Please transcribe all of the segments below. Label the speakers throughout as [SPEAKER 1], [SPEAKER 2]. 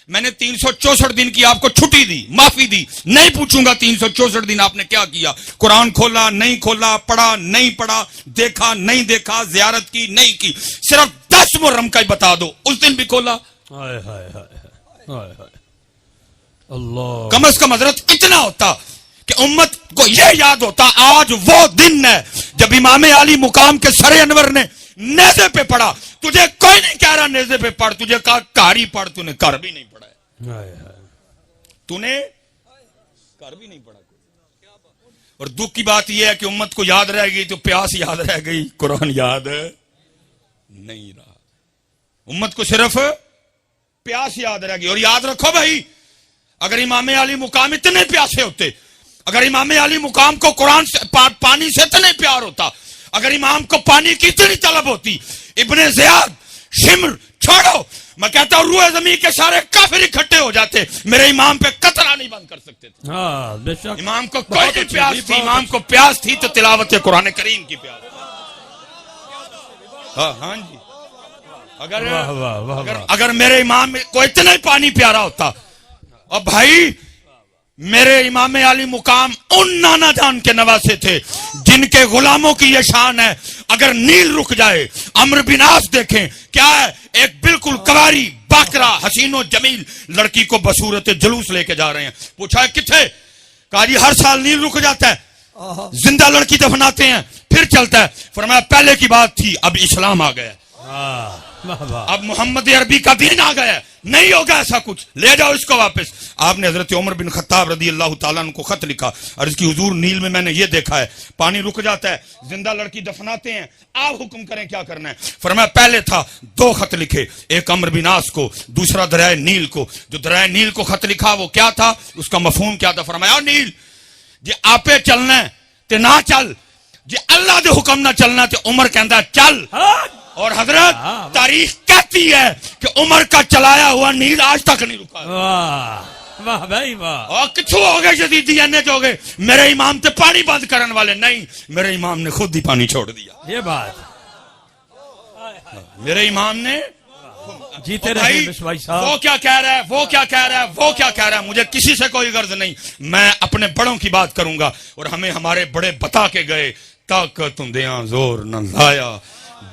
[SPEAKER 1] میں نے 364 دن کی آپ کو چھٹی دی، معافی دی، نہیں پوچھوں گا 364 دن آپ نے کیا کیا، قرآن کھولا نہیں کھولا، پڑھا نہیں پڑھا، دیکھا نہیں دیکھا، زیارت کی نہیں کی، صرف 10 محرم کا ہی بتا دو، اس دن بھی کھولا؟
[SPEAKER 2] اللہ،
[SPEAKER 1] کم از کم حضرت اتنا ہوتا کہ امت کو یہ یاد ہوتا آج وہ دن ہے جب امام علی مقام کے سر انور نے نیزے پہ پڑھا. تجھے کوئی نہیں کہہ رہا نیزے پہ پڑھ، تجھے کہا کاری پڑھ، تو نے کر بھی نہیں پڑھا ہے، تو نے کر بھی نہیں پڑھا. اور دکھ کی بات یہ ہے کہ امت کو یاد رہ گئی تو پیاس یاد رہ گئی، قرآن یاد نہیں رہا. امت کو صرف پیاس یاد رہ گئی. اور یاد رکھو بھائی، اگر امام علی مقام اتنے پیاسے ہوتے، اگر امام علی مقام کو قرآن سے پانی سے اتنے پیار ہوتا، اگر امام کو پانی کی اتنی طلب ہوتی، ابن زیاد، شمر چھوڑو، میں کہتا ہوں روح زمین کے سارے کافر اکٹھے ہو جاتے، میرے امام پہ قطرہ نہیں بند کر سکتے تھے. امام کو کوئی نہیں پیاس تھی، امام کو پیاس تھی تو تلاوت قرآن کریم کی پیاس. ہاں جی، اگر میرے امام کو اتنا ہی پانی پیارا ہوتا. اور بھائی میرے امام علی مقام ان نانا جان کے نواسے تھے جن کے غلاموں کی یہ شان ہے، اگر نیل رک جائے، عمرو بن عاص دیکھیں کیا ہے، ایک بالکل کواری باکرا حسین و جمیل لڑکی کو بصورت جلوس لے کے جا رہے ہیں. پوچھا ہے کتھے؟ کہا جی ہر سال نیل رک جاتا ہے، زندہ لڑکی دفناتے ہیں پھر چلتا ہے. فرمایا پہلے کی بات تھی، اب اسلام آ گیا، اب محمد عربی کا دین آ گیا، نہیں ہوگا ایسا کچھ، لے جاؤ اس کو واپس. آپ نے حضرت عمر بن خطاب رضی اللہ تعالیٰ عنہ کو خط لکھا، عرض کی حضور نیل میں میں نے یہ دیکھا ہے، پانی رک جاتا ہے، زندہ لڑکی دفناتے ہیں، آپ حکم کریں کیا کرنا ہے. فرمایا پہلے تھا 2 خط لکھے، ایک عمرو بن عاص کو، دوسرا دریائے نیل کو. جو دریائے نیل کو خط لکھا وہ کیا تھا، اس کا مفہوم کیا تھا؟ فرمایا نیل جی آپے چلنا ہے تے نہ چل، جی اللہ دے حکم نہ چلنا تے عمر کہندا چل. اور حضرت تاریخ کہتی ہے کہ عمر کا چلایا ہوا نیل آج تک نہیں رکا.
[SPEAKER 2] واہ بھائی واہ.
[SPEAKER 1] اور کچھو ہو گئے جدیدی انے جو گئے میرے امام تے پانی بند کرن والے نہیں، میرے امام نے خود ہی پانی چھوڑ دیا.
[SPEAKER 2] یہ بات
[SPEAKER 1] میرے امام نے
[SPEAKER 2] جیتے رہے بھائی صاحب.
[SPEAKER 1] وہ کیا کہہ رہا ہے، وہ کیا کہہ رہا ہے، وہ کیا کہہ رہا ہے، مجھے کسی سے کوئی غرض نہیں. میں اپنے بڑوں کی بات کروں گا، اور ہمیں ہمارے بڑے بتا کے گئے، طاقت دیاں زور نہ لایا،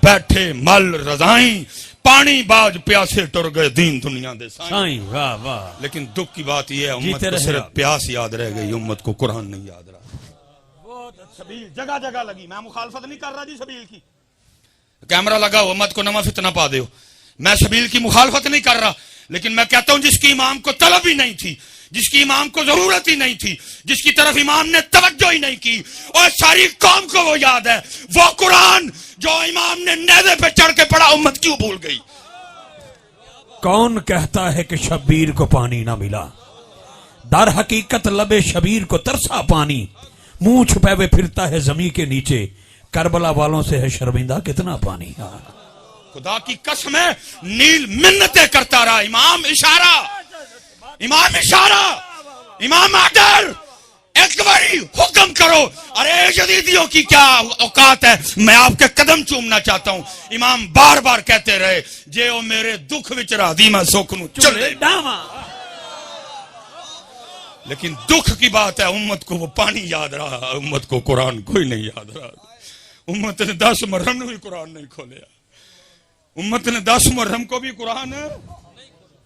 [SPEAKER 1] بیٹھے مل رضائیں، پانی باج پیاسے ٹر گئے دین دنیا دے سائیں.
[SPEAKER 2] واہ واہ.
[SPEAKER 1] لیکن دکھ کی بات یہ ہے امت کو صرف پیاس یاد رہ گئی، امت کو قرآن نہیں یاد رہا. سبیل جگہ جگہ لگی، میں مخالفت نہیں کر رہا جی سبیل کی، کیمرہ لگا ہو امت کو نواں فتنہ پا دے ہو، میں سبیل کی مخالفت نہیں کر رہا، لیکن میں کہتا ہوں جس کی امام کو طلب ہی نہیں تھی، جس کی امام کو ضرورت ہی نہیں تھی، جس کی طرف امام نے توجہ ہی نہیں کی، اور ساری قوم کو وہ یاد ہے، وہ قرآن جو امام نے نیزے پہ چڑھ کے پڑھا امت کیوں بھول گئی؟
[SPEAKER 2] کون کہتا ہے کہ شبیر کو پانی نہ ملا، در حقیقت لبے شبیر کو ترسا پانی، منہ چھپے ہوئے پھرتا ہے زمین کے نیچے، کربلا والوں سے ہے شرمندہ کتنا پانی.
[SPEAKER 1] خدا کی قسم ہے نیل منتیں کرتا رہا، امام اشارہ، امام اشارہ، امام آڈر، ایک باری حکم کرو. ارے جدیدیوں کی کیا اوقات ہے، میں آپ کے قدم چومنا چاہتا ہوں. امام بار بار کہتے رہے جے او میرے دکھ وچ راضی میں سکھ نو چلے، لیکن دکھ کی بات ہے امت کو وہ پانی یاد رہا، امت کو قرآن کوئی نہیں یاد رہا. امت نے 10 محرم بھی قرآن نہیں کھولیا، امت نے 10 محرم کو بھی قرآن.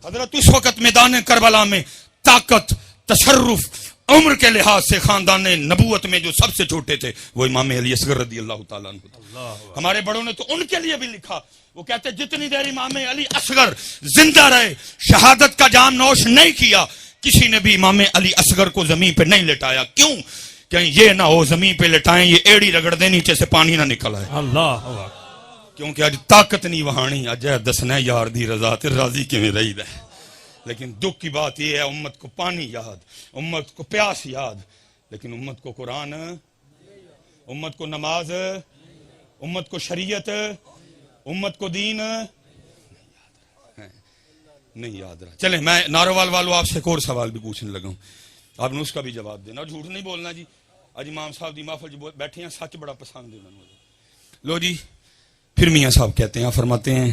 [SPEAKER 1] حضرت اس وقت میدان کربلا میں طاقت، تشرف، عمر کے لحاظ سے خاندان نبوت میں جو سب سے چھوٹے تھے وہ امام علی اصغر رضی اللہ تعالیٰ عنہ تھے. ہمارے بڑوں نے تو ان کے لیے بھی لکھا، وہ کہتے جتنی دیر امام علی اصغر زندہ رہے، شہادت کا جام نوش نہیں کیا، کسی نے بھی امام علی اصغر کو زمین پہ نہیں لٹایا. کیوں؟ کہیں یہ نہ ہو زمین پہ لٹائیں یہ ایڑی رگڑ دے نیچے سے پانی نہ نکل آئے.
[SPEAKER 2] اللہ،
[SPEAKER 1] کیونکہ اج طاقت نہیں وہانی، اج دسنا یار دی رضا تے راضی کیویں رہی ہے. لیکن دکھ کی بات یہ ہے امت کو پانی یاد، امت کو پیاس یاد، لیکن امت کو قرآن، امت کو نماز، امت کو شریعت، امت کو دین نہیں یاد رہا. چلیں میں ناروال والوں آپ سے ایک اور سوال بھی پوچھنے لگا ہوں، آپ نے اس کا بھی جواب دینا، جھوٹ نہیں بولنا جی. اج امام صاحب دی محفل جو بیٹھے ہیں سچ بڑا پسند ہے انہوں نے. لو جی پھر میاں صاحب کہتے ہیں، فرماتے ہیں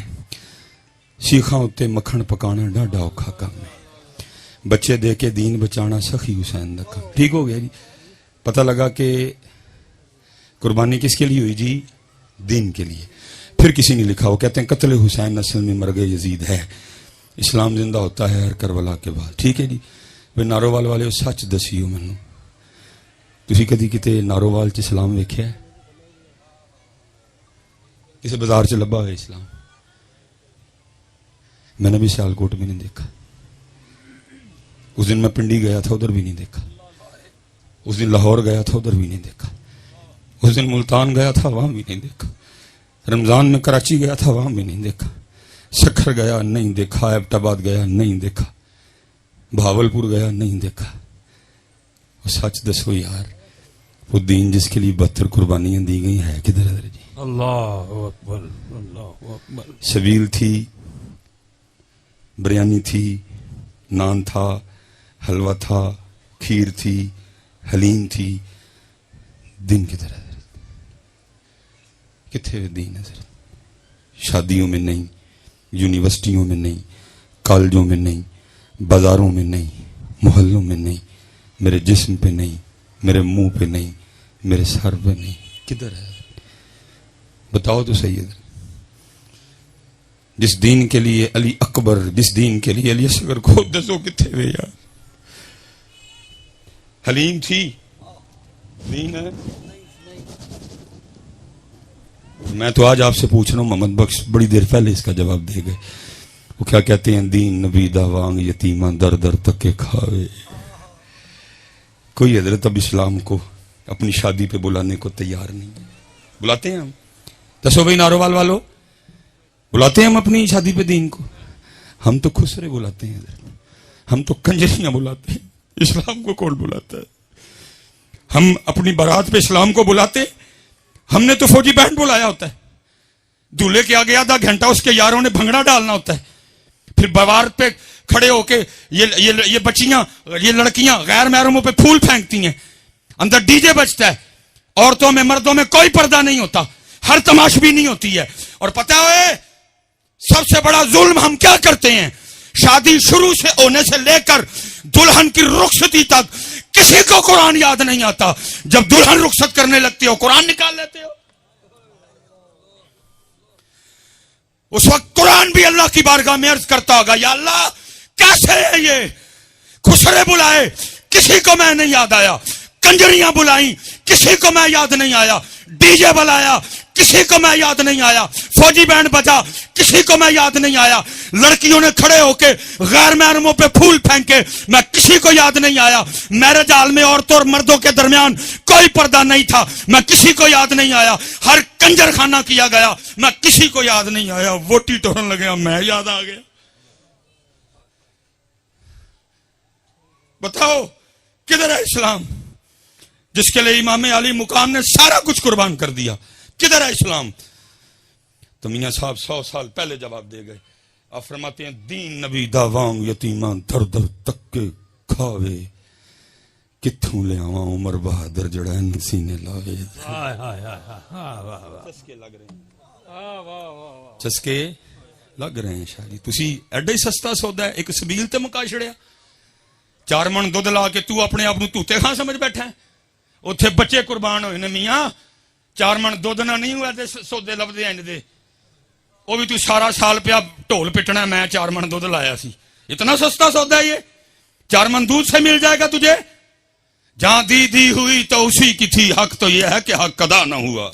[SPEAKER 1] سیخاں اتے مکھن پکانا ڈاڈا اوکھا کام ہے. بچے دے کے دین بچانا سخی حسین دا کام. ٹھیک ہو گیا جی. پتہ لگا کہ قربانی کس کے لیے ہوئی جی؟ دین کے لیے. پھر کسی نے لکھا, وہ کہتے ہیں قتل حسین اصل میں مرگ یزید ہے, اسلام زندہ ہوتا ہے ہر کربلا کے بعد. ٹھیک ہے جی. وہ نارووال والے سچ دسیو مینوں, تسی کدی کتے نارووال چ اسلام ویکھیا ہے؟ کسی بازار چ لبا ہوئے اسلام؟ میں نے بھی سیالکوٹ میں نہیں دیکھا. اس دن میں پنڈی گیا تھا, ادھر بھی نہیں دیکھا. اس دن لاہور گیا تھا, ادھر بھی نہیں دیکھا. اس دن ملتان گیا تھا, وہاں بھی نہیں دیکھا. رمضان میں کراچی گیا تھا, وہاں بھی نہیں دیکھا. سکھر گیا نہیں دیکھا, ایبٹ آباد گیا نہیں دیکھا, بھاولپور گیا نہیں دیکھا. اور سچ دسو یار, وہ دین جس کے لیے 72 قربانیاں دی گئی ہے کدھر ادھر جی؟
[SPEAKER 2] اللہ اکبر, اللہ اکبر.
[SPEAKER 1] شبیل تھی, بریانی تھی, نان تھا, حلوہ تھا, کھیر تھی, حلیم تھی. دین کدھر ہے؟ کتنے دین ہے؟ شادیوں میں نہیں, یونیورسٹیوں میں نہیں, کالجوں میں نہیں, بازاروں میں نہیں, محلوں میں نہیں, میرے جسم پہ نہیں, میرے منہ پہ نہیں, میرے سر پہ نہیں. کدھر ہے؟ بتاؤ تو صحیح ہے. جس دین کے لیے علی اکبر, جس دین کے لیے علی اصغر کو دسو کتنے ہوئے یار. حلیم تھی, دین ہے. میں تو آج آپ سے پوچھ رہا ہوں, محمد بخش بڑی دیر پہلے اس کا جواب دے گئے. وہ کیا کہتے ہیں؟ دین نبی دا وانگ یتیمہ در در تک کے کھاوے. کوئی حضرت اب اسلام کو اپنی شادی پہ بلانے کو تیار نہیں. بلاتے ہیں ہم؟ دسو بھائی نارووال والو, بلاتے ہیں ہم اپنی شادی پہ دین کو؟ ہم تو خسرے بلاتے ہیں, ہم تو کنجریاں بلاتے ہیں. اسلام کو کون بلاتا ہے؟ ہم اپنی بارات پہ اسلام کو بلاتے. ہم نے تو فوجی بینڈ بلایا ہوتا ہے. دولہے کے آگے آدھا گھنٹہ اس کے یاروں نے بھنگڑا ڈالنا ہوتا ہے. پھر بوار پہ کھڑے ہو کے یہ بچیاں, یہ لڑکیاں غیر محرموں پہ پھول پھینکتی ہیں, اندر ڈی جے بجتا ہے. عورتوں میں مردوں میں کوئی پردہ نہیں ہوتا, ہر تماش بھی نہیں ہوتی ہے. اور پتہ ہے سب سے بڑا ظلم ہم کیا کرتے ہیں؟ شادی شروع سے ہونے سے لے کر دلہن کی رخصتی تک کسی کو قرآن یاد نہیں آتا. جب دلہن رخصت کرنے لگتی ہو قرآن نکال لیتے ہو. اس وقت قرآن بھی اللہ کی بارگاہ میں عرض کرتا ہوگا, یا اللہ کیسے ہے یہ؟ خسرے بلائے, کسی کو میں نہیں یاد آیا. کنجریاں بلائیں, کسی کو میں یاد نہیں آیا. ڈی جے بلایا, کسی کو میں یاد نہیں آیا. فوجی بینڈ بجا, کسی کو میں یاد نہیں آیا. لڑکیوں نے کھڑے ہو کے غیر محرموں پہ پھول پھینکے, میں کسی کو یاد نہیں آیا. میرج ہال میں عورتوں اور مردوں کے درمیان کوئی پردہ نہیں تھا, میں کسی کو یاد نہیں آیا. ہر کنجر خانہ کیا گیا, میں کسی کو یاد نہیں آیا. ووٹی ٹورن لگے, میں یاد آ گیا. بتاؤ کدھر ہے اسلام جس کے لیے امام علی مقام نے سارا کچھ قربان کر دیا؟ کدھر ہے اسلام؟ تو میاں صاحب 100 سال پہلے جواب دے گئے. آپ فرماتے ہیں دین نبی دا وانگ یتیماں در در تک کے کھاوے. کتھوں لے آواں عمر بہادر جڑا سینے لاوے. چسکے لگ رہے ہیں, چسکے لگ رہے ہیں. شاہی تسی ایڈا ہی سستا سودا ہے, ایک سبیل تے مکا چھڑیا. 4 من دودھ لا کے تو اپنے آپ نو توتے خاں سمجھ بیٹھا ہے. اتھے بچے قربان ہوئے نے میاں. 4 من دودھ نہ نہیں ہوا سودے لبدے انج دے. وہ بھی تو سارا سال پہ ڈھول پٹنا, میں 4 من دودھ لایا سی. اتنا سستا سودا ہے یہ. 4 من دودھ سے مل جائے گا تجھے. جہاں دی ہوئی تو اسی کی تھی, حق تو یہ ہے کہ حق ادا نہ ہوا.